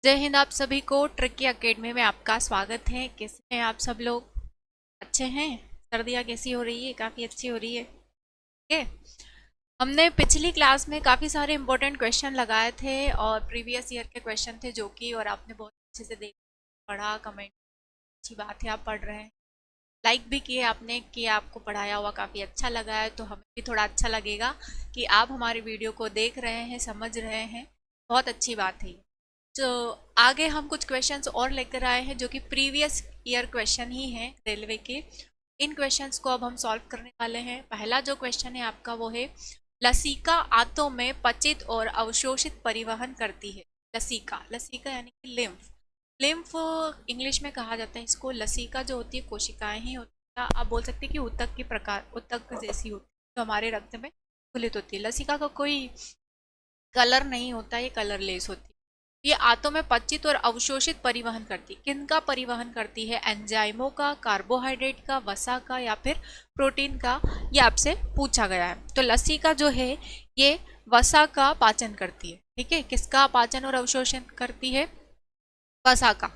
जय हिंद। आप सभी को ट्रिकी एकेडमी में आपका स्वागत है। कैसे हैं आप सब लोग? अच्छे हैं? सर्दियाँ कैसी हो रही है? काफ़ी अच्छी हो रही है। ठीक है। हमने पिछली क्लास में काफ़ी सारे इंपॉर्टेंट क्वेश्चन लगाए थे और प्रीवियस ईयर के क्वेश्चन थे जो कि, और आपने बहुत अच्छे से देख पढ़ा, कमेंट, अच्छी बात है आप पढ़ रहे हैं, लाइक भी किए आपने कि आपको पढ़ाया हुआ काफ़ी अच्छा लगा है, तो हमें भी थोड़ा अच्छा लगेगा कि आप हमारी वीडियो को देख रहे हैं, समझ रहे हैं। बहुत अच्छी बात है। तो आगे हम कुछ क्वेश्चंस और लेकर आए हैं जो कि प्रीवियस ईयर क्वेश्चन ही हैं रेलवे के। इन क्वेश्चंस को अब हम सॉल्व करने वाले हैं। पहला जो क्वेश्चन है आपका वो है, लसिका आंतों में पचित और अवशोषित परिवहन करती है। लसिका, लसिका यानी कि लिम्फ। लिम्फ इंग्लिश में कहा जाता है इसको। लसिका जो होती है कोशिकाएं ही होती है। आप बोल सकते हैं कि ऊतक की प्रकार, ऊतक जैसी होती है जो हमारे रक्त में घुलित होती है। लसिका का कोई कलर नहीं होता, ये कलरलेस होती है। ये आंतों में पचित और अवशोषित परिवहन करती है। किनका परिवहन करती है? एंजाइमों का, कार्बोहाइड्रेट का, वसा का या फिर प्रोटीन का? ये आपसे पूछा गया है। तो लसिका जो है ये वसा का पाचन करती है। ठीक है, किसका पाचन और अवशोषण करती है? वसा का।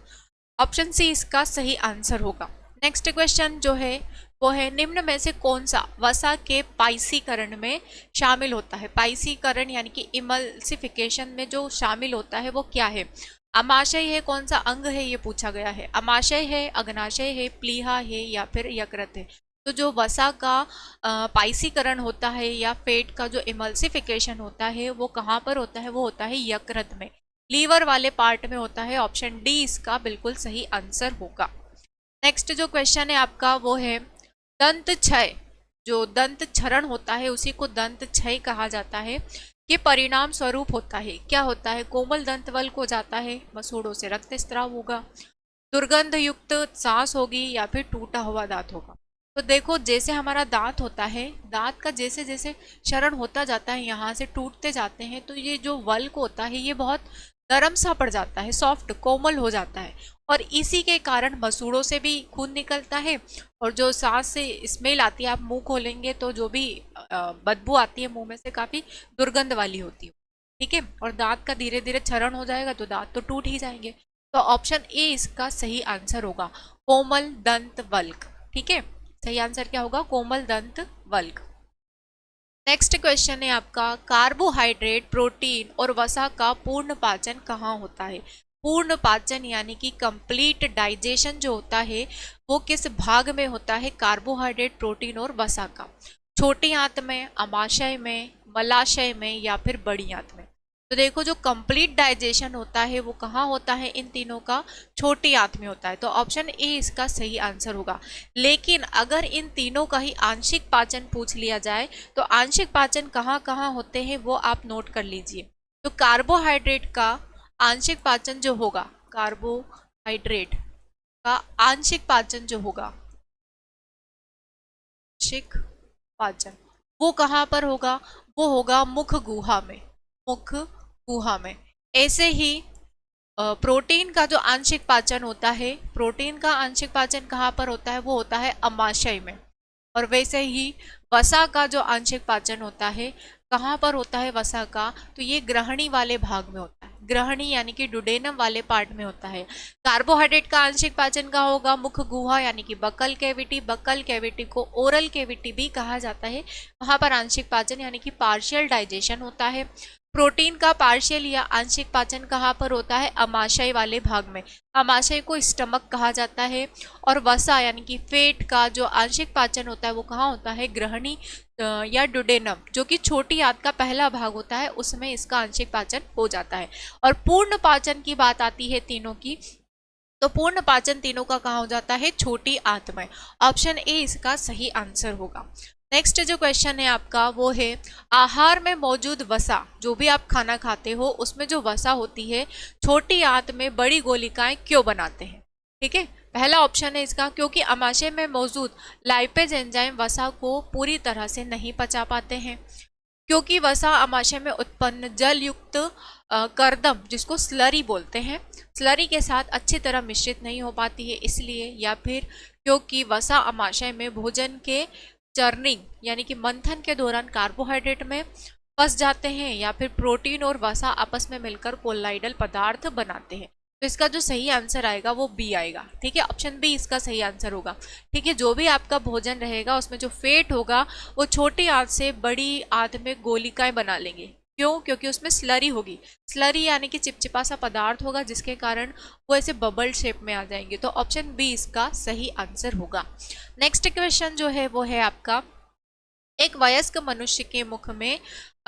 ऑप्शन सी इसका सही आंसर होगा। नेक्स्ट क्वेश्चन जो है वो है, निम्न में से कौन सा वसा के पाइसीकरण में शामिल होता है? पाइसीकरण यानी कि इमल्सिफिकेशन में जो शामिल होता है वो क्या है? अमाशय है, कौन सा अंग है ये पूछा गया है। अमाशय है, अग्नाशय है, प्लीहा है या फिर यकृत है? तो जो वसा का पाइसीकरण होता है या फेट का जो इमल्सिफिकेशन होता है वो कहाँ पर होता है? वो होता है यकृत में, लीवर वाले पार्ट में होता है। ऑप्शन डी इसका बिल्कुल सही आंसर होगा। नेक्स्ट जो क्वेश्चन है आपका वो है, दंत क्षय, जो दंत क्षरण होता है उसी को दंत क्षय कहा जाता है। ये परिणाम स्वरूप होता है, क्या होता है? कोमल दंत वल्क हो जाता है, मसूड़ों से रक्त स्राव होगा, दुर्गंध युक्त सांस होगी या फिर टूटा हुआ दांत होगा। तो देखो, जैसे हमारा दांत होता है, दांत का जैसे जैसे क्षरण होता जाता है, यहाँ से टूटते जाते हैं, तो ये जो वल्क होता है ये बहुत नरम सा पड़ जाता है, सॉफ्ट, कोमल हो जाता है। और इसी के कारण मसूड़ों से भी खून निकलता है और जो सांस से स्मेल आती है, आप मुंह खोलेंगे तो जो भी बदबू आती है मुंह में से काफ़ी दुर्गंध वाली होती है। ठीक है, और दांत का धीरे धीरे क्षरण हो जाएगा तो दांत तो टूट ही जाएंगे। तो ऑप्शन ए इसका सही आंसर होगा, कोमल दंत वल्क। ठीक है, सही आंसर क्या होगा? कोमल दंत वल्क। नेक्स्ट क्वेश्चन है आपका, कार्बोहाइड्रेट, प्रोटीन और वसा का पूर्ण पाचन कहाँ होता है? पूर्ण पाचन यानी कि कंप्लीट डाइजेशन जो होता है वो किस भाग में होता है? कार्बोहाइड्रेट, प्रोटीन और वसा का। छोटी आंत में, अमाशय में, मलाशय में या फिर बड़ी आंत में? तो देखो, जो कंप्लीट डाइजेशन होता है वो कहाँ होता है? इन तीनों का छोटी आंत में होता है। तो ऑप्शन ए इसका सही आंसर होगा। लेकिन अगर इन तीनों का ही आंशिक पाचन पूछ लिया जाए तो आंशिक पाचन कहाँ कहाँ होते हैं वो आप नोट कर लीजिए। तो कार्बोहाइड्रेट का आंशिक पाचन जो होगा, कार्बोहाइड्रेट का आंशिक पाचन जो होगा, आंशिक पाचन, वो कहाँ पर होगा? वो होगा मुख गुहा में, मुख गुहा में। ऐसे ही प्रोटीन का जो आंशिक पाचन होता है, प्रोटीन का आंशिक पाचन कहाँ पर होता है? वो होता है अमाशय में। और वैसे ही वसा का जो आंशिक पाचन होता है कहाँ पर होता है? वसा का, तो ये ग्रहणी वाले भाग में होता है। ग्रहणी यानी कि डुडेनम वाले पार्ट में होता है। कार्बोहाइड्रेट का आंशिक पाचन कहाँ होगा? मुख गुहा यानी कि बक्कल कैविटी। बक्कल कैविटी को ओरल कैविटी भी कहा जाता है, वहां पर आंशिक पाचन यानी कि पार्शियल डाइजेशन होता है। प्रोटीन का पार्शियल या आंशिक पाचन कहाँ पर होता है? अमाशय वाले भाग में, अमाशय को स्टमक कहा जाता है। और वसा यानी कि पेट का जो आंशिक पाचन होता है वो कहाँ होता है? ग्रहणी या डुडेनम, जो कि छोटी आंत का पहला भाग होता है, उसमें इसका आंशिक पाचन हो जाता है। और पूर्ण पाचन की बात आती है तीनों की, तो पूर्ण पाचन तीनों का कहाँ हो जाता है? छोटी आंत में। ऑप्शन ए इसका सही आंसर होगा। नेक्स्ट जो क्वेश्चन है आपका वो है, आहार में मौजूद वसा, जो भी आप खाना खाते हो उसमें जो वसा होती है, छोटी आंत में बड़ी गोलिकाएं क्यों बनाते हैं? ठीक है, पहला ऑप्शन है इसका, क्योंकि अमाशय में मौजूद लाइपेज एंजाइम वसा को पूरी तरह से नहीं पचा पाते हैं, क्योंकि वसा अमाशय में उत्पन्न जल युक्त कर्दम, जिसको स्लरी बोलते हैं, स्लरी के साथ अच्छी तरह मिश्रित नहीं हो पाती है इसलिए, या फिर क्योंकि वसा अमाशय में भोजन के चर्निंग यानी कि मंथन के दौरान कार्बोहाइड्रेट में फंस जाते हैं, या फिर प्रोटीन और वसा आपस में मिलकर कोलाइडल पदार्थ बनाते हैं। तो इसका जो सही आंसर आएगा वो बी आएगा। ठीक है, ऑप्शन बी इसका सही आंसर होगा। ठीक है, जो भी आपका भोजन रहेगा उसमें जो फेट होगा वो छोटी आंत से बड़ी आंत में गोलिकाएं बना लेंगे। क्यों? क्योंकि उसमें स्लरी होगी। स्लरी यानी कि चिपचिपा सा पदार्थ होगा जिसके कारण वो ऐसे बबल शेप में आ जाएंगे। तो ऑप्शन बी इसका सही आंसर होगा। नेक्स्ट क्वेश्चन जो है वो है आपका, एक वयस्क मनुष्य के मुख में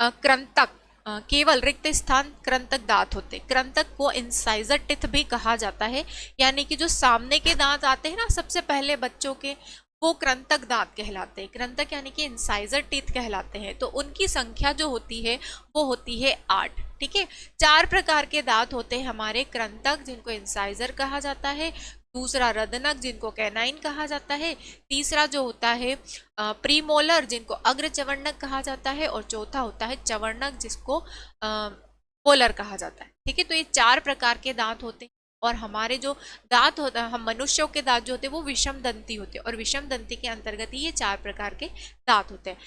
कृंतक केवल रिक्त स्थान कृंतक दांत होते। कृंतक को इंसाइजर टिथ भी कहा जाता है, यानी कि जो सामने के दांत आते हैं ना सबसे पहले बच्चों के, वो कृंतक दांत कहलाते हैं। कृंतक यानी कि इंसाइजर टीथ कहलाते हैं। तो उनकी संख्या जो होती है वो होती है 8। ठीक है, 4 प्रकार के दांत होते हैं हमारे कृंतक, जिनको इंसाइजर कहा जाता है। दूसरा रदनक, जिनको कैनाइन कहा जाता है। तीसरा जो होता है प्रीमोलर, जिनको अग्र चवर्णक कहा जाता है। और चौथा होता है चवर्णक, जिसको पोलर कहा जाता है। ठीक है, तो ये 4 प्रकार के दांत होते हैं। और हमारे जो दांत होता है, हम मनुष्यों के दांत जो होते हैं वो विषम दंती होते हैं, और विषम दंती के अंतर्गत ही ये 4 प्रकार के दांत होते हैं।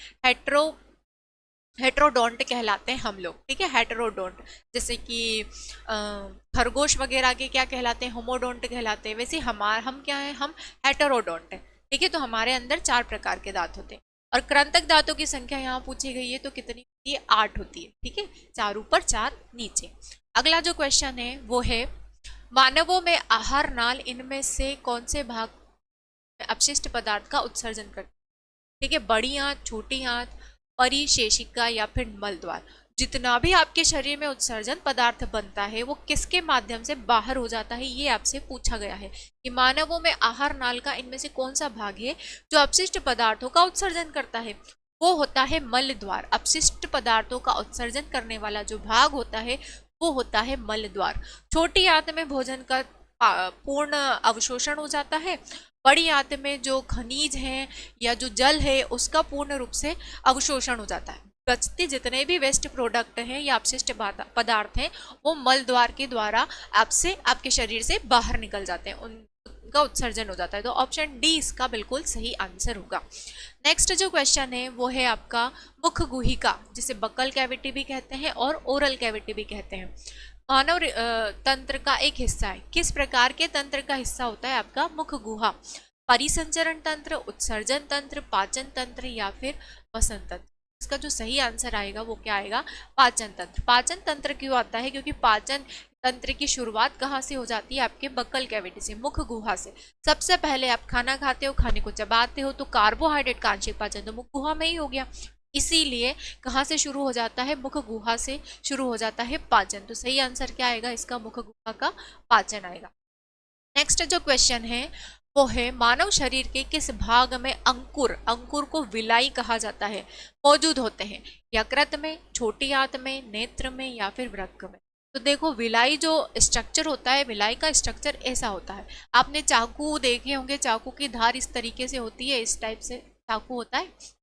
हेट्रोडोंट कहलाते हैं हम लोग। ठीक है, हेट्रोडोंट, जैसे कि खरगोश वगैरह के क्या कहलाते हैं, होमोडोंट कहलाते हैं। वैसे हम क्या है, हम हेटेरोडोंट है। ठीक है, तो हमारे अंदर 4 प्रकार के दांत होते हैं। और कृंतक दांतों की संख्या यहाँ पूछी गई है, तो कितनी होती है? 8 होती है। ठीक है, 4 ऊपर 4 नीचे। अगला जो क्वेश्चन है वो है, मानवों में आहार नाल इनमें से कौन से भाग अपशिष्ट पदार्थ का उत्सर्जन करते हैं? ठीक है, बड़ी आंत, छोटी आंत, परिशेषिका या फिर मल द्वार। जितना भी आपके शरीर में उत्सर्जन पदार्थ बनता है वो किसके माध्यम से बाहर हो जाता है, ये आपसे पूछा गया है कि मानवों में आहार नाल का इनमें से कौन सा भाग है जो अपशिष्ट पदार्थों का उत्सर्जन करता है। वो होता है मल द्वार। अपशिष्ट पदार्थों का उत्सर्जन करने वाला जो भाग होता है वो होता है मल द्वार। छोटी आंत में भोजन का पूर्ण अवशोषण हो जाता है। बड़ी आंत में जो खनिज हैं या जो जल है उसका पूर्ण रूप से अवशोषण हो जाता है। बचते जितने भी वेस्ट प्रोडक्ट हैं या अपशिष्ट पदार्थ हैं वो मल द्वार के द्वारा आपके शरीर से बाहर निकल जाते हैं, उनका उत्सर्जन हो जाता है। तो ऑप्शन डी इसका बिल्कुल सही आंसर होगा। नेक्स्ट जो क्वेश्चन है वो है आपका मुख गुहिका, जिसे बकल कैविटी भी कहते हैं और ओरल कैविटी भी कहते हैं। मानव तंत्र का एक हिस्सा है। किस प्रकार के तंत्र का हिस्सा होता है आपका मुख गुहा? परिसंचरण तंत्र, उत्सर्जन तंत्र, पाचन तंत्र या फिर वसन तंत्र। इसका जो सही आंसर आएगा वो क्या आएगा? पाचन तंत्र। पाचन तंत्र क्यों आता है? क्योंकि पाचन तंत्र की शुरुआत कहाँ से हो जाती है? आपके बक्कल कैविटी से, मुख गुहा से। सबसे पहले आप खाना खाते हो, खाने को चबाते हो, तो कार्बोहाइड्रेट का आंशिक पाचन तो मुख गुहा में ही हो गया। इसीलिए कहाँ से शुरू हो जाता है? मुख गुहा से शुरू हो जाता है पाचन। तो सही आंसर क्या आएगा इसका? मुख गुहा का पाचन आएगा। नेक्स्ट जो क्वेश्चन है वो है, मानव शरीर के किस भाग में अंकुर, अंकुर को विलाई कहा जाता है, मौजूद होते हैं? यकृत में, छोटी आंत में, नेत्र में या फिर वृक्क में? तो देखो, विलाई जो स्ट्रक्चर होता है, विलाई का स्ट्रक्चर ऐसा होता है। आपने चाकू देखे होंगे, चाकू की धार इस तरीके से होती है, इस टाइप से चाकू होता है।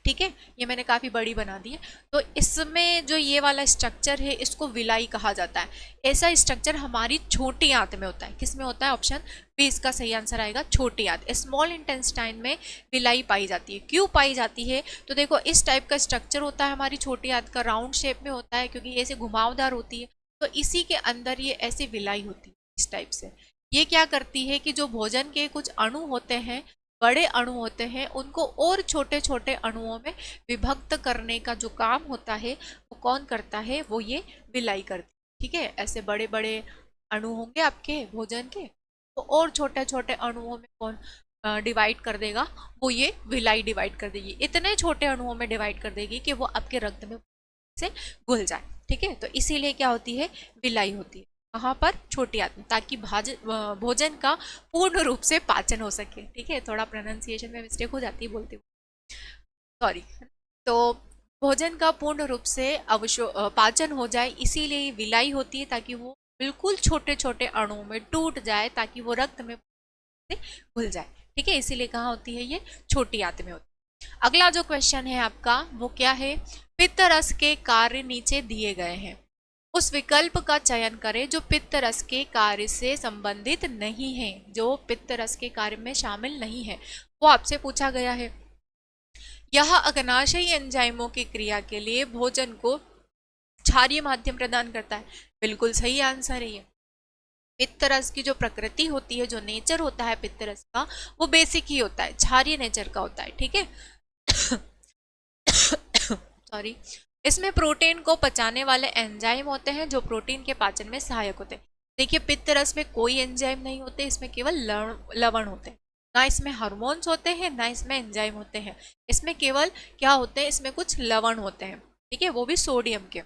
ठीक है, ये मैंने काफ़ी बड़ी बना दी है। तो इसमें जो ये वाला स्ट्रक्चर है इसको विलाई कहा जाता है। ऐसा स्ट्रक्चर हमारी छोटी आंत में होता है। किस में होता है? ऑप्शन बी इसका सही आंसर आएगा, छोटी आंत। स्मॉल इंटेस्टाइन में विलाई पाई जाती है। क्यों पाई जाती है? तो देखो, इस टाइप का स्ट्रक्चर होता है हमारी छोटी आंत का, राउंड शेप में होता है क्योंकि ऐसे घुमावदार होती है। तो इसी के अंदर ये ऐसी विलाई होती है इस टाइप से। ये क्या करती है कि जो भोजन के कुछ अणु होते हैं, बड़े अणु होते हैं, उनको और छोटे छोटे अणुओं में विभक्त करने का जो काम होता है वो कौन करता है? वो ये विलाई करती है। ठीक है, ऐसे बड़े बड़े अणु होंगे आपके भोजन के, तो और छोटे छोटे अणुओं में कौन डिवाइड कर देगा? वो ये विलाई डिवाइड कर देगी। इतने छोटे अणुओं में डिवाइड कर देगी कि वो आपके रक्त में से घुल जाए। ठीक है, तो इसीलिए क्या होती है? विलाई होती है। वहाँ पर छोटी आंत में, ताकि भोजन का पूर्ण रूप से पाचन हो सके। ठीक है, थोड़ा प्रोनाउंसिएशन में मिस्टेक हो जाती है बोलते हुए, सॉरी। तो भोजन का पूर्ण रूप से पाचन हो जाए, इसीलिए विलाई होती है, ताकि वो बिल्कुल छोटे छोटे अणुओं में टूट जाए, ताकि वो रक्त में घुल जाए। ठीक है, इसीलिए कहाँ होती है? ये छोटी आंत में होती है। अगला जो क्वेश्चन है आपका वो क्या है? पित्त रस के कार्य नीचे दिए गए हैं, उस विकल्प का चयन करें जो पित्त रस के कार्य से संबंधित नहीं है, जो पित्त रस के कार्य में शामिल नहीं है, वो आपसे पूछा गया है। यह अग्नाशयी एंजाइमों की क्रिया के लिए भोजन को क्षारीय माध्यम प्रदान करता है। बिल्कुल सही आंसर है ये। पित्त रस की जो प्रकृति होती है, जो नेचर होता है पित्त रस का, वो बेसिक ही होता है, क्षारीय नेचर का होता है, ठीक है। सॉरी। इसमें प्रोटीन को पचाने वाले एंजाइम होते हैं जो प्रोटीन के पाचन में सहायक होते हैं। देखिए पित्त रस में कोई एंजाइम नहीं होते, इसमें केवल लवण होते हैं। ना इसमें हार्मोन्स होते हैं, ना इसमें एंजाइम होते हैं। इसमें केवल क्या होते हैं, इसमें कुछ लवण होते हैं, ठीक है, वो भी सोडियम के।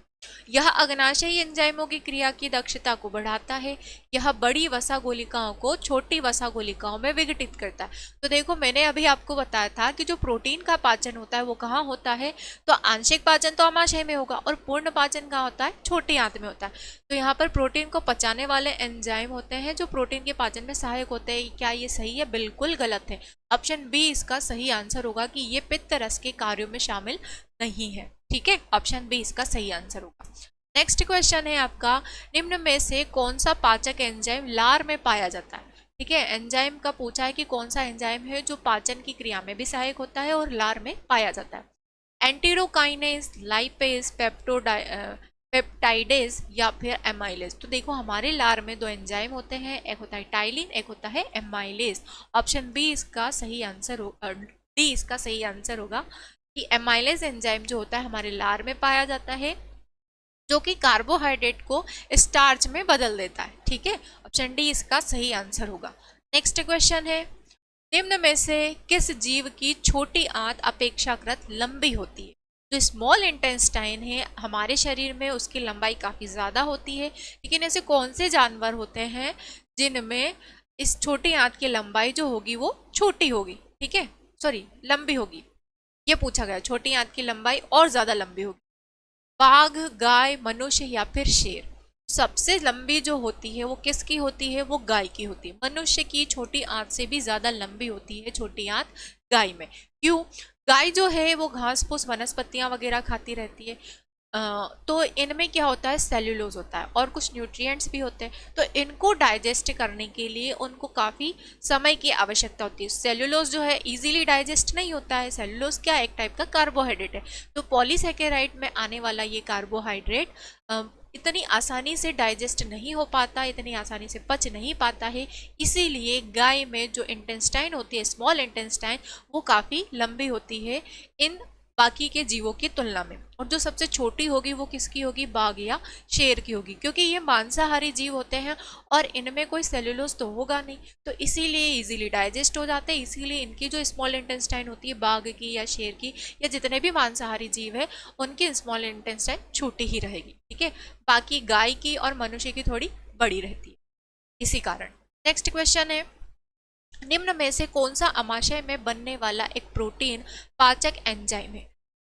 यह अग्नाशयी एंजाइमों की क्रिया की दक्षता को बढ़ाता है। यह बड़ी वसा गोलिकाओं को छोटी वसा गोलिकाओं में विघटित करता है। तो देखो मैंने अभी आपको बताया था कि जो प्रोटीन का पाचन होता है वो कहाँ होता है, तो आंशिक पाचन तो आमाशय में होगा और पूर्ण पाचन कहाँ होता है, छोटी आंत में होता है। तो यहाँ पर प्रोटीन को पचाने वाले एंजाइम होते हैं जो प्रोटीन के पाचन में सहायक होते हैं। क्या ये सही है? बिल्कुल गलत है। ऑप्शन बी इसका सही आंसर होगा कि ये पित्त रस के कार्यों में शामिल नहीं है, ठीक है। ऑप्शन बी इसका सही आंसर होगा। नेक्स्ट क्वेश्चन है आपका, निम्न में से कौन सा पाचक एंजाइम लार में पाया जाता है, ठीक है। एंजाइम का पूछा है कि कौन सा एंजाइम है जो पाचन की क्रिया में भी सहायक होता है और लार में पाया जाता है। एंटीरोकाइनेज, लाइपेज, पेप्टाइडेज या फिर एमाइलेज। तो देखो हमारे लार में दो एंजाइम होते हैं, एक होता है टाइलिन, एक होता है एमाइलेज। ऑप्शन बी इसका सही आंसर होगा, डी इसका सही आंसर होगा कि एमाइलेज एंजाइम जो होता है हमारे लार में पाया जाता है, जो कि कार्बोहाइड्रेट को स्टार्च में बदल देता है, ठीक है। ऑप्शन डी इसका सही आंसर होगा। नेक्स्ट क्वेश्चन है, निम्न में से किस जीव की छोटी आंत अपेक्षाकृत लंबी होती है। जो स्मॉल इंटेस्टाइन है हमारे शरीर में उसकी लंबाई काफी ज्यादा होती है, लेकिन ऐसे कौन से जानवर होते हैं जिनमें इस छोटी आंत की लंबाई जो होगी वो छोटी होगी, ठीक है, सॉरी लंबी होगी, ये पूछा गया। छोटी आंत की लंबाई और ज्यादा लंबी होगी। बाघ, गाय, मनुष्य या फिर शेर। सबसे लंबी जो होती है वो किसकी होती है, वो गाय की होती है। मनुष्य की छोटी आंत से भी ज्यादा लंबी होती है छोटी आंत गाय में। क्यों? गाय जो है वो घास फूस वनस्पतियां वगैरह खाती रहती है, तो इनमें क्या होता है, सेल्यूलोज होता है और कुछ न्यूट्रिएंट्स भी होते हैं। तो इनको डाइजेस्ट करने के लिए उनको काफ़ी समय की आवश्यकता होती है। सेल्यूलोज जो है इजीली डाइजेस्ट नहीं होता है। सेल्यूलोज क्या, एक टाइप का कार्बोहाइड्रेट है। तो पॉलीसेकेराइड में आने वाला ये कार्बोहाइड्रेट इतनी आसानी से डाइजेस्ट नहीं हो पाता, इतनी आसानी से पच नहीं पाता है। इसीलिए गाय में जो इंटेस्टाइन होती है, स्मॉल इंटेस्टाइन, वो काफ़ी लंबी होती है इन बाकी के जीवों की तुलना में। और जो सबसे छोटी होगी वो किसकी होगी, बाघ या शेर की होगी, क्योंकि ये मांसाहारी जीव होते हैं और इनमें कोई सेल्यूलोज तो होगा नहीं, तो इसीलिए इजीली डाइजेस्ट हो जाते हैं। इसीलिए इनकी जो स्मॉल इंटेस्टाइन होती है बाघ की या शेर की या जितने भी मांसाहारी जीव है उनकी स्मॉल इंटेस्टाइन छोटी ही रहेगी, ठीक है। बाकी गाय की और मनुष्य की थोड़ी बड़ी रहती है इसी कारण। नेक्स्ट क्वेश्चन है, निम्न में से कौन सा अमाशय में बनने वाला एक प्रोटीन पाचक एंजाइम है।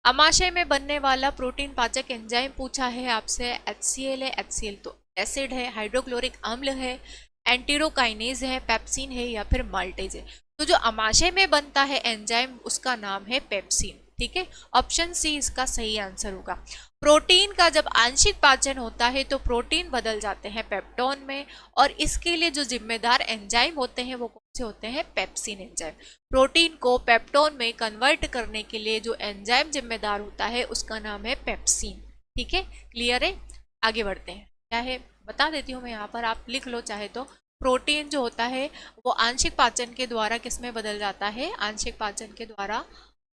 अमाशय में बनने वाला प्रोटीन पाचक एंजाइम पूछा है आपसे। HCl है, HCl तो एसिड है, हाइड्रोक्लोरिक अम्ल है, एंटीरोकाइनेज है, पेप्सिन है या फिर माल्टेज है। तो जो अमाशय में बनता है एंजाइम उसका नाम है पेप्सिन, ठीक है। ऑप्शन सी इसका सही आंसर होगा। प्रोटीन का जब आंशिक पाचन होता है तो प्रोटीन बदल जाते हैं पेप्टोन में, और इसके लिए जो जिम्मेदार एंजाइम होते हैं वो कौन से होते हैं, पेप्सिन एंजाइम। प्रोटीन को पेप्टोन में कन्वर्ट करने के लिए जो एंजाइम जिम्मेदार होता है उसका नाम है पेप्सिन, ठीक है। क्लियर है? आगे बढ़ते हैं। क्या है बता देती हूँ मैं, यहाँ पर आप लिख लो चाहे तो। प्रोटीन जो होता है वो आंशिक पाचन के द्वारा किस में बदल जाता है, आंशिक पाचन के द्वारा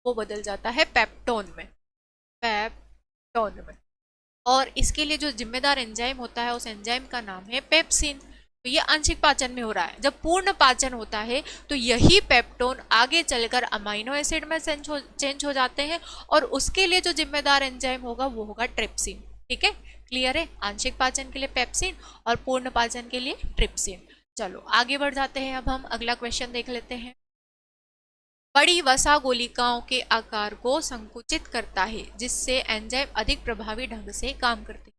वो बदल जाता है पेप्टोन में, पेप्टोन में। और इसके लिए जो जिम्मेदार एंजाइम होता है उस एंजाइम का नाम है पेप्सिन। तो ये आंशिक पाचन में हो रहा है। जब पूर्ण पाचन होता है तो यही पेप्टोन आगे चलकर अमाइनो एसिड में चेंज हो जाते हैं, और उसके लिए जो जिम्मेदार एंजाइम होगा वो होगा ट्रिप्सिन, ठीक है। क्लियर है? आंशिक पाचन के लिए पेप्सिन और पूर्ण पाचन के लिए ट्रिप्सिन। चलो आगे बढ़ जाते हैं। अब हम अगला क्वेश्चन देख लेते हैं। बड़ी वसा गोलिकाओं के आकार को संकुचित करता है जिससे एंजाइम अधिक प्रभावी ढंग से काम करते हैं।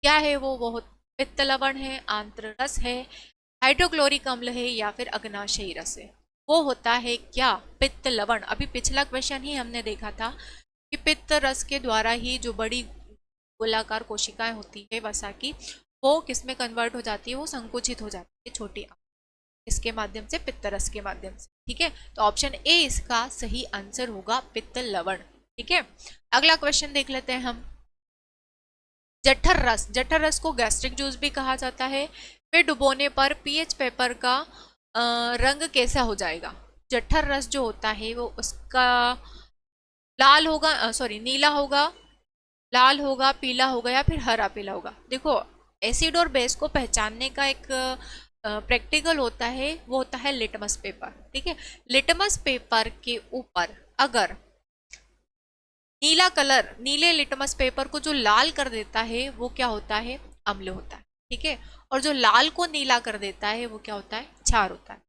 क्या है वो पित्त लवण है, आंत्र रस है, हाइड्रोक्लोरिक अम्ल है या फिर अग्नाशयी रस है। वो होता है क्या, पित्त लवण। अभी पिछला क्वेश्चन ही हमने देखा था कि पित्त रस के द्वारा ही जो बड़ी गोलाकार कोशिकाएं होती है वसा की, वो किसमें कन्वर्ट हो जाती है, वो संकुचित हो जाती है छोटी इसके माध्यम से, पित्त रस के माध्यम से, ठीक है। तो ऑप्शन ए इसका सही आंसर होगा, पित्त लवण, ठीक है। अगला क्वेश्चन देख लेते हैं हम। जठर रस, जठर रस को गैस्ट्रिक जूस भी कहा जाता है। में डुबोने पर पीएच पेपर का रंग कैसा हो जाएगा? जठर रस जो होता है वो उसका लाल होगा, सॉरी नीला होगा, लाल होगा, पीला होगा या फिर हरा पीला होगा। देखो, एसिड और बेस को पहचानने का एक प्रैक्टिकल होता है, वो होता है लिटमस पेपर। ठीक है, लिटमस पेपर के ऊपर अगर नीला कलर, नीले लिटमस पेपर को जो लाल कर देता है वो क्या होता है? अम्ल होता है। ठीक है, और जो लाल को नीला कर देता है वो क्या होता है? क्षार होता है।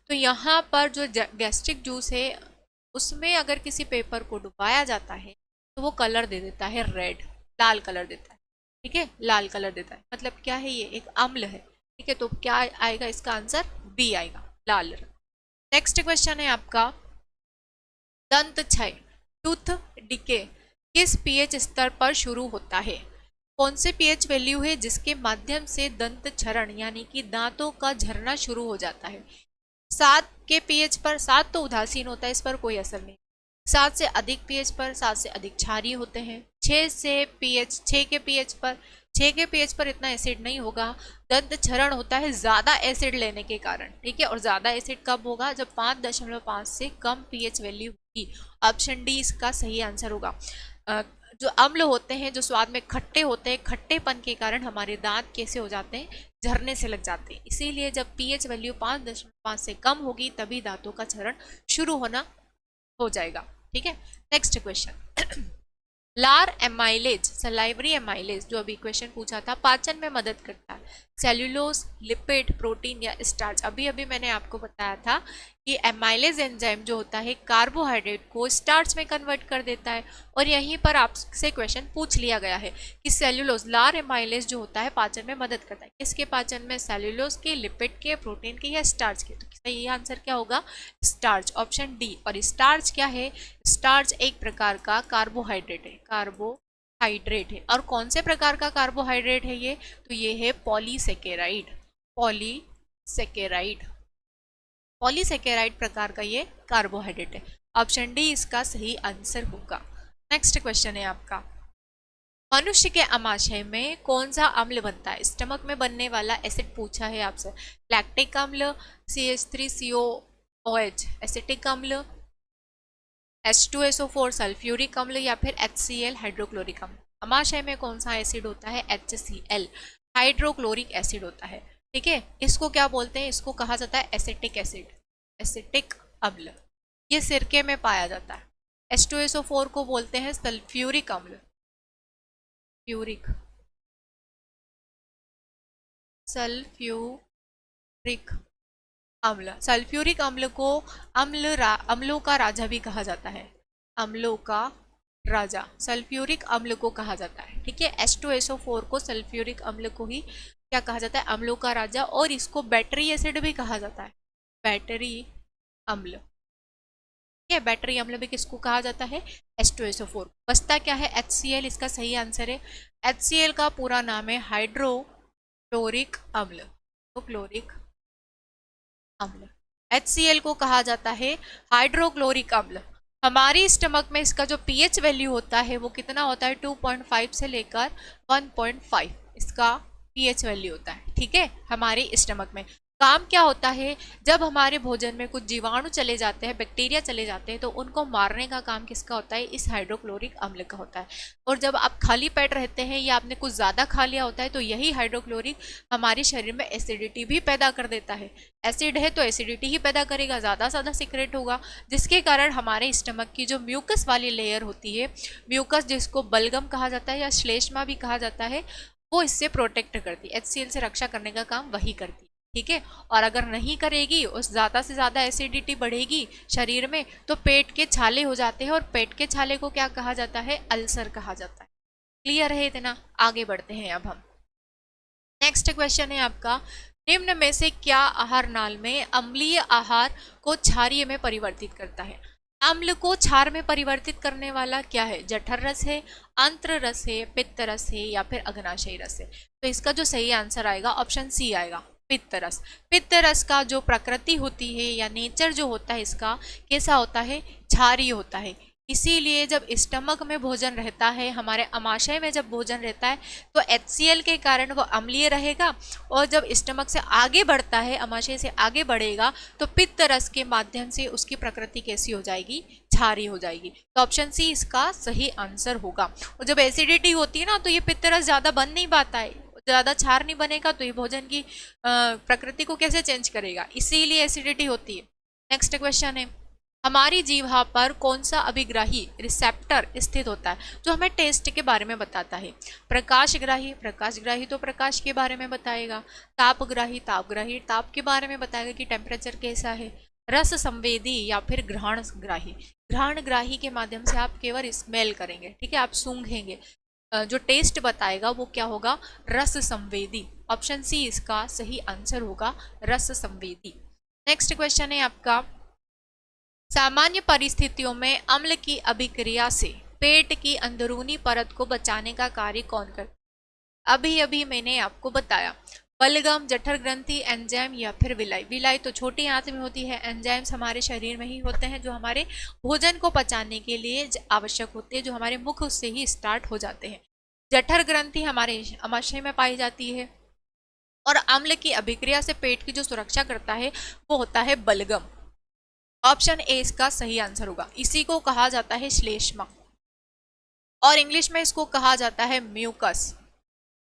तो यहाँ पर जो गैस्ट्रिक जूस है उसमें अगर किसी पेपर को डुबाया जाता है तो वो कलर दे देता है रेड, लाल कलर देता है। ठीक है, लाल कलर देता है, मतलब क्या है? ये एक अम्ल है। ठीक है, तो क्या आएगा इसका आंसर? बी आएगा, लाल रंग। नेक्स्ट क्वेश्चन है आपका, दंत क्षय, टूथ डिके किस पीएच स्तर पर शुरू होता है? कौन से पीएच वैल्यू है जिसके माध्यम से दंत क्षरण यानी कि दांतों का झरना शुरू हो जाता है? 7 के पीएच पर, 7 तो उदासीन होता है, इस पर कोई असर नहीं। 7 से अधिक पीएच पर, 7 से अधिक क्षारीय होते हैं। 6 के पीएच पर, 6 के पीएच पर इतना एसिड नहीं होगा। दंत क्षरण होता है ज्यादा एसिड लेने के कारण। ठीक है, और ज्यादा एसिड कब होगा? जब 5.5 से कम पीएच वैल्यू होगी। ऑप्शन डी इसका सही आंसर होगा। जो अम्ल होते हैं, जो स्वाद में खट्टे होते हैं, खट्टेपन के कारण हमारे दांत कैसे हो जाते हैं? झरने से लग जाते हैं। इसीलिए जब पीएच वैल्यू 5.5 से कम होगी तभी दांतों का क्षरण शुरू होना हो जाएगा। ठीक है, नेक्स्ट क्वेश्चन, लार एमाइलेज, सलाइवरी एमाइलेज जो अभी क्वेश्चन पूछा था, पाचन में मदद करता है। सेल्यूलोज, लिपिड, प्रोटीन या स्टार्च? अभी अभी मैंने आपको बताया था कि एमाइलेज एंजाइम जो होता है कार्बोहाइड्रेट को स्टार्च में कन्वर्ट कर देता है। और यहीं पर आपसे क्वेश्चन पूछ लिया गया है कि सेल्यूलोज, लार एमाइलेज जो होता है पाचन में मदद करता है। किसके पाचन में? सेल्यूलोज के, लिपिड के, प्रोटीन के या स्टार्च के? तो सही आंसर क्या होगा? Starch, option D. और स्टार्च क्या है? स्टार्च एक प्रकार का कार्बोहाइड्रेट है, कार्बोहाइड्रेट है। और कौन से प्रकार का कार्बोहाइड्रेट है ये? तो ये है पॉलीसेकेराइड, पॉलीसेकेराइड, पॉलीसेकेराइड प्रकार का ये कार्बोहाइड्रेट है। ऑप्शन डी इसका सही आंसर होगा। नेक्स्ट क्वेश्चन है आपका, मनुष्य के आमाशय में कौन सा अम्ल बनता है? स्टमक में बनने वाला एसिड पूछा है आपसे। लैक्टिक अम्ल, CH3COOH एसिटिक अम्ल, H2SO4 सल्फ्यूरिक अम्ल या फिर HCl हाइड्रोक्लोरिक अम्ल? आमाशय में कौन सा एसिड होता है? HCl हाइड्रोक्लोरिक एसिड होता है। ठीक है, इसको क्या बोलते हैं? इसको कहा जाता है एसिटिक एसिड, एसिटिक अम्ल। ये सिरके में पाया जाता है। H2SO4 को बोलते हैं सल्फ्यूरिक अम्ल, फ्यूरिक, सल्फ्यूरिक अम्ल। सल्फ्यूरिक अम्ल को अम्लों का राजा भी कहा जाता है, अम्लों का राजा सल्फ्यूरिक अम्ल को कहा जाता है। ठीक है, H2SO4 को सल्फ्यूरिक अम्ल को ही क्या कहा जाता है? अम्लों का राजा। और इसको बैटरी एसिड भी कहा जाता है, बैटरी अम्ल। ठीक है, बैटरी अम्ल भी किसको कहा जाता है? H2SO4। बचता क्या है? HCl इसका सही आंसर है। HCl का पूरा नाम है हाइड्रोक्लोरिक अम्ल, क्लोरिक अम्ल। HCl को कहा जाता है हाइड्रोक्लोरिक अम्ल। हमारी स्टमक में इसका जो पीएच वैल्यू होता है वो कितना होता है? 2.5 से लेकर 1.5 इसका पीएच वैल्यू होता है। ठीक है, हमारी स्टमक में काम क्या होता है? जब हमारे भोजन में कुछ जीवाणु चले जाते हैं, बैक्टीरिया चले जाते हैं, तो उनको मारने का काम किसका होता है? इस हाइड्रोक्लोरिक अम्ल का होता है। और जब आप खाली पेट रहते हैं या आपने कुछ ज़्यादा खा लिया होता है तो यही हाइड्रोक्लोरिक हमारे शरीर में एसिडिटी भी पैदा कर देता है। एसिड है तो एसिडिटी ही पैदा करेगा, ज़्यादा ज़्यादा सीक्रेट होगा, जिसके कारण हमारे स्टमक की जो म्यूकस वाली लेयर होती है, म्यूकस जिसको बलगम कहा जाता है या श्लेष्मा भी कहा जाता है, वो इससे प्रोटेक्ट करती है। HCl से रक्षा करने का काम वही करती है। ठीक है, और अगर नहीं करेगी और ज़्यादा से ज़्यादा एसिडिटी बढ़ेगी शरीर में तो पेट के छाले हो जाते हैं, और पेट के छाले को क्या कहा जाता है? अल्सर कहा जाता है। क्लियर है इतना? आगे बढ़ते हैं अब हम। नेक्स्ट क्वेश्चन है आपका, निम्न में से क्या आहार नाल में अम्लीय आहार को क्षारीय में परिवर्तित करता है? अम्ल को क्षार में परिवर्तित करने वाला क्या है? जठर रस है, आंत्र रस है, पित्त रस है या फिर अग्नाशयी रस है? तो इसका जो सही आंसर आएगा ऑप्शन सी आएगा, पित्त रस। पित्त रस का जो प्रकृति होती है या नेचर जो होता है इसका कैसा होता है? क्षारीय होता है। इसीलिए जब स्टमक में भोजन रहता है, हमारे आमाशय में जब भोजन रहता है, तो HCl के कारण वो अम्लीय रहेगा, और जब स्टमक से आगे बढ़ता है, आमाशय से आगे बढ़ेगा, तो पित्त रस के माध्यम से उसकी प्रकृति कैसी हो जाएगी, क्षारीय हो जाएगी। तो ऑप्शन सी इसका सही आंसर होगा। और जब एसिडिटी होती है ना, तो ये पित्त रस ज्यादा बन नहीं पाता है, ज्यादा क्षार नहीं बनेगा, तो ये भोजन की प्रकृति को कैसे चेंज करेगा, इसीलिए एसिडिटी होती है। नेक्स्ट क्वेश्चन है, हमारी जीवा पर कौन सा अभिग्राही रिसेप्टर स्थित होता है जो हमें टेस्ट के बारे में बताता है? प्रकाशग्राही, प्रकाशग्राही तो प्रकाश के बारे में बताएगा। तापग्राही, तापग्राही ताप के बारे में बताएगा कि टेम्परेचर कैसा है। रस संवेदी या फिर ग्रहणग्राही, ग्रहणग्राही के माध्यम से आप केवल स्मेल करेंगे, ठीक है, आप सूंघेंगे। जो टेस्ट बताएगा वो क्या होगा, रस संवेदी। ऑप्शन सी इसका सही आंसर होगा, रस संवेदी। नेक्स्ट क्वेश्चन है आपका, सामान्य परिस्थितियों में अम्ल की अभिक्रिया से पेट की अंदरूनी परत को बचाने का कार्य कौन करता है? अभी अभी मैंने आपको बताया, बलगम, जठर ग्रंथि, एंजाइम या फिर विलाई। विलाई तो छोटी आंत में होती है, एंजाइम्स हमारे शरीर में ही होते हैं जो हमारे भोजन को पचाने के लिए आवश्यक होते हैं, जो हमारे मुख से ही स्टार्ट हो जाते हैं। जठर ग्रंथि हमारे आमाशय में पाई जाती है, और अम्ल की अभिक्रिया से पेट की जो सुरक्षा करता है वो होता है बलगम। ऑप्शन ए इसका सही आंसर होगा। इसी को कहा जाता है श्लेष्मा, और इंग्लिश में इसको कहा जाता है म्यूकस,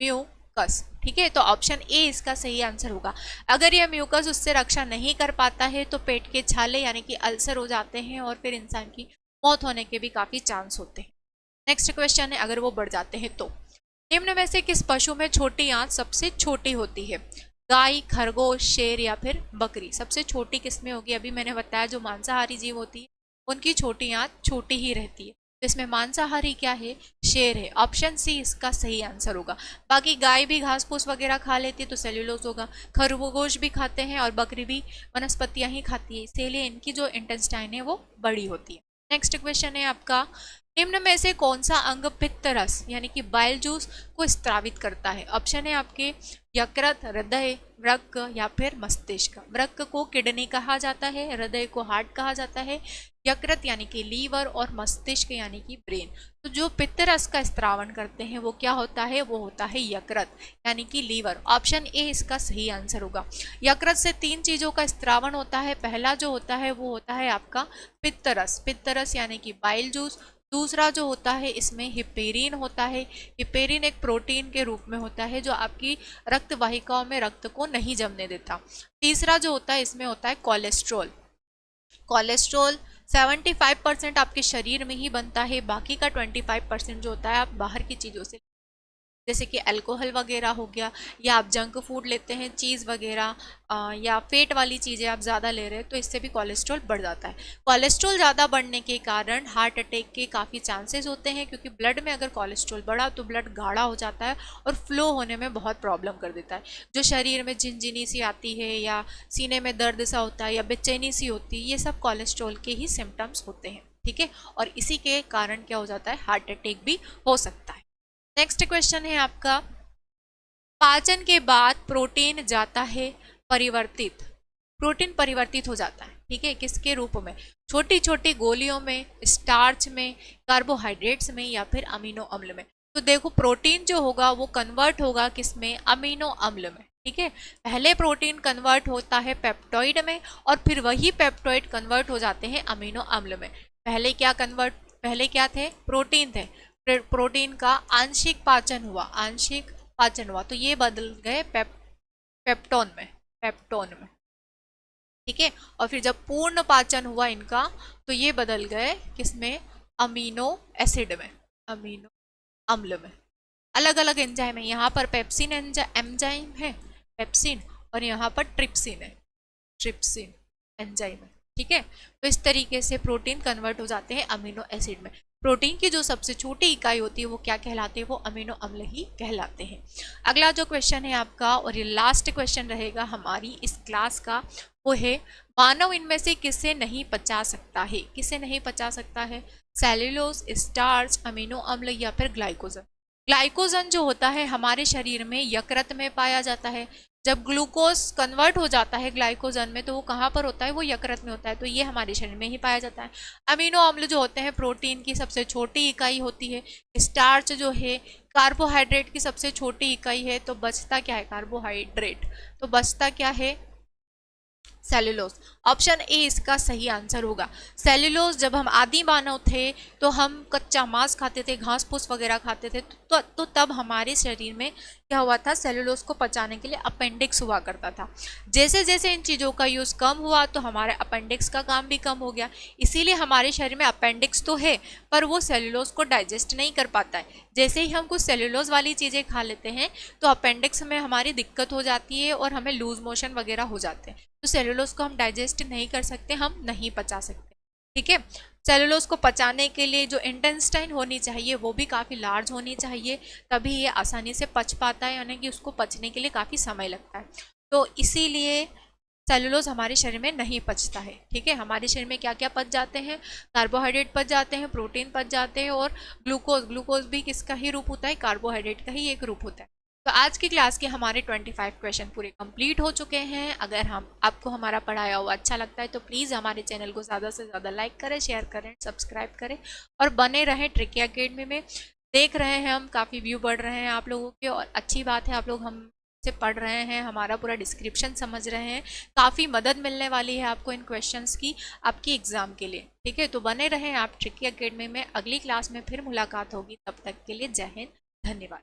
म्यूकस, ठीक है। तो ऑप्शन ए इसका सही आंसर होगा। अगर यह म्यूकस उससे रक्षा नहीं कर पाता है तो पेट के छाले यानी कि अल्सर हो जाते हैं, और फिर इंसान की मौत होने के भी काफी चांस होते हैं। नेक्स्ट क्वेश्चन है, अगर वो बढ़ जाते हैं तो निम्न में से किस पशु में छोटी आंत सबसे छोटी होती है? गाय, खरगोश, शेर या फिर बकरी। सबसे छोटी किसमें होगी? अभी मैंने बताया जो मांसाहारी जीव होती है उनकी छोटी आंत छोटी ही रहती है। तो इसमें मांसाहारी क्या है? शेर है। ऑप्शन सी इसका सही आंसर होगा। बाकी गाय भी घास फूस वगैरह खा लेती है तो सेल्यूलोज होगा, खरगोश भी खाते हैं और बकरी भी वनस्पतियां ही खाती है, इसीलिए इनकी जो इंटेस्टाइन है वो बड़ी होती है। नेक्स्ट क्वेश्चन है आपका, निम्न में से कौन सा अंग पित्त रस यानी कि बाइल जूस को स्त्रावित करता है? ऑप्शन है आपके यकृत, हृदय, वृक्क या फिर मस्तिष्क। वृक्क को किडनी कहा जाता है, हृदय को हार्ट कहा जाता है, यकृत यानी कि लीवर और मस्तिष्क यानी कि ब्रेन। तो जो पित्त रस का स्त्रावन करते हैं वो क्या होता है? वो होता है यकृत यानी कि लीवर। ऑप्शन ए इसका सही आंसर होगा। यकृत से 3 चीजों का स्त्रावन होता है। पहला जो होता है वो होता है आपका पित्त रस, पित्त रस यानी कि बाइल जूस। दूसरा जो होता है इसमें हिपेरिन होता है। हिपेरिन एक प्रोटीन के रूप में होता है जो आपकी रक्त वाहिकाओं में रक्त को नहीं जमने देता। तीसरा जो होता है इसमें होता है कोलेस्ट्रॉल। कोलेस्ट्रॉल 75% आपके शरीर में ही बनता है, बाकी का 25% जो होता है आप बाहर की चीज़ों से, जैसे कि अल्कोहल वगैरह हो गया, या आप जंक फूड लेते हैं, चीज़ वगैरह, या फेट वाली चीज़ें आप ज़्यादा ले रहे हैं तो इससे भी कोलेस्ट्रॉल बढ़ जाता है। कोलेस्ट्रॉल ज़्यादा बढ़ने के कारण हार्ट अटैक के काफ़ी चांसेस होते हैं, क्योंकि ब्लड में अगर कोलेस्ट्रॉल बढ़ा तो ब्लड गाढ़ा हो जाता है और फ्लो होने में बहुत प्रॉब्लम कर देता है। जो शरीर में झिनझिनी सी आती है या सीने में दर्द सा होता है या बेचैनी सी होती है, ये सब कोलेस्ट्रॉल के ही सिम्टम्स होते हैं, ठीक है। और इसी के कारण क्या हो जाता है? हार्ट अटैक भी हो सकता है। नेक्स्ट क्वेश्चन है आपका, पाचन के बाद प्रोटीन जाता है परिवर्तित, प्रोटीन परिवर्तित हो जाता है, ठीक है, किसके रूप में? छोटी छोटी गोलियों में, स्टार्च में, कार्बोहाइड्रेट्स में या फिर अमीनो अम्ल में। तो देखो प्रोटीन जो होगा वो कन्वर्ट होगा किसमें? अमीनो अम्ल में, ठीक है। पहले प्रोटीन कन्वर्ट होता है पेप्टॉइड में और फिर वही पेप्टॉइड कन्वर्ट हो जाते हैं अमीनो अम्ल में। पहले क्या थे? प्रोटीन थे। प्रोटीन का आंशिक पाचन हुआ, तो ये बदल गए पेप्टोन में, ठीक है। और फिर जब पूर्ण पाचन हुआ इनका तो ये बदल गए किसमें? अमीनो एसिड में, अमीनो अम्ल में। अलग अलग एंजाइम है, यहाँ पर पेप्सिन एंजाइम है, पेप्सिन, और यहाँ पर ट्रिप्सिन है, ट्रिप्सिन एंजाइम है, ठीक है। तो इस तरीके से प्रोटीन कन्वर्ट हो जाते हैं अमीनो एसिड में। प्रोटीन की जो सबसे छोटी इकाई होती है वो क्या कहलाते हैं? वो अमीनो अम्ल ही कहलाते हैं। अगला जो क्वेश्चन है आपका, और ये लास्ट क्वेश्चन रहेगा हमारी इस क्लास का, वो है मानव इनमें से किसे नहीं पचा सकता है? किसे नहीं पचा सकता है? सेल्यूलोज, स्टार्च, अमीनो अम्ल या फिर ग्लाइकोजन। ग्लाइकोजन जो होता है हमारे शरीर में यकृत में पाया जाता है। जब ग्लूकोज कन्वर्ट हो जाता है ग्लाइकोजन में तो वो कहाँ पर होता है, वो यकृत में होता है, तो ये हमारे शरीर में ही पाया जाता है। अमीनो अम्ल जो होते हैं प्रोटीन की सबसे छोटी इकाई होती है। स्टार्च जो है कार्बोहाइड्रेट की सबसे छोटी इकाई है। तो बचता क्या है, कार्बोहाइड्रेट, तो बचता क्या है, सेलुलोज। ऑप्शन ए इसका सही आंसर होगा। सेलुलोज, जब हम आदि मानव थे तो हम कच्चा मांस खाते थे, घास फूस वगैरह खाते थे, तो तब हमारे शरीर में क्या हुआ था, सेलुलोज को पचाने के लिए अपेंडिक्स हुआ करता था। जैसे जैसे इन चीज़ों का यूज़ कम हुआ तो हमारे अपेंडिक्स का काम भी कम हो गया। इसीलिए हमारे शरीर में अपेंडिक्स तो है पर वो सेलुलोज को डाइजेस्ट नहीं कर पाता है। जैसे ही हम कुछ सेलुलोज वाली चीज़ें खा लेते हैं तो अपेंडिक्स में हमारी दिक्कत हो जाती है और हमें लूज मोशन वगैरह हो जाते हैं। तो सेलुलोज को हम डाइजेस्ट नहीं कर सकते, हम नहीं पचा सकते। ठीक है, सेलुलोज को पचाने के लिए जो इंटेस्टाइन होनी चाहिए वो भी काफ़ी लार्ज होनी चाहिए, तभी ये आसानी से पच पाता है, यानी कि उसको पचने के लिए काफ़ी समय लगता है। तो इसीलिए सेलुलोज हमारे शरीर में नहीं पचता है। ठीक है, हमारे शरीर में क्या क्या पच जाते हैं, कार्बोहाइड्रेट पच जाते हैं, प्रोटीन पच जाते हैं, और ग्लूकोज भी किसका ही रूप होता है, कार्बोहाइड्रेट का ही एक रूप होता है। तो आज की क्लास के हमारे 25 क्वेश्चन पूरे कंप्लीट हो चुके हैं। अगर हम आपको हमारा पढ़ाया हुआ अच्छा लगता है तो प्लीज़ हमारे चैनल को ज़्यादा से ज़्यादा लाइक करें, शेयर करें, सब्सक्राइब करें और बने रहें ट्रिकी अकेडमी में। देख रहे हैं हम, काफ़ी व्यू बढ़ रहे हैं आप लोगों के, और अच्छी बात है, आप लोग हम से पढ़ रहे हैं, हमारा पूरा डिस्क्रिप्शन समझ रहे हैं, काफ़ी मदद मिलने वाली है आपको इन क्वेश्चंस की आपकी एग्ज़ाम के लिए। ठीक है, तो बने रहें आप ट्रिकी अकेडमी में। अगली क्लास में फिर मुलाकात होगी, तब तक के लिए जय हिंद, धन्यवाद।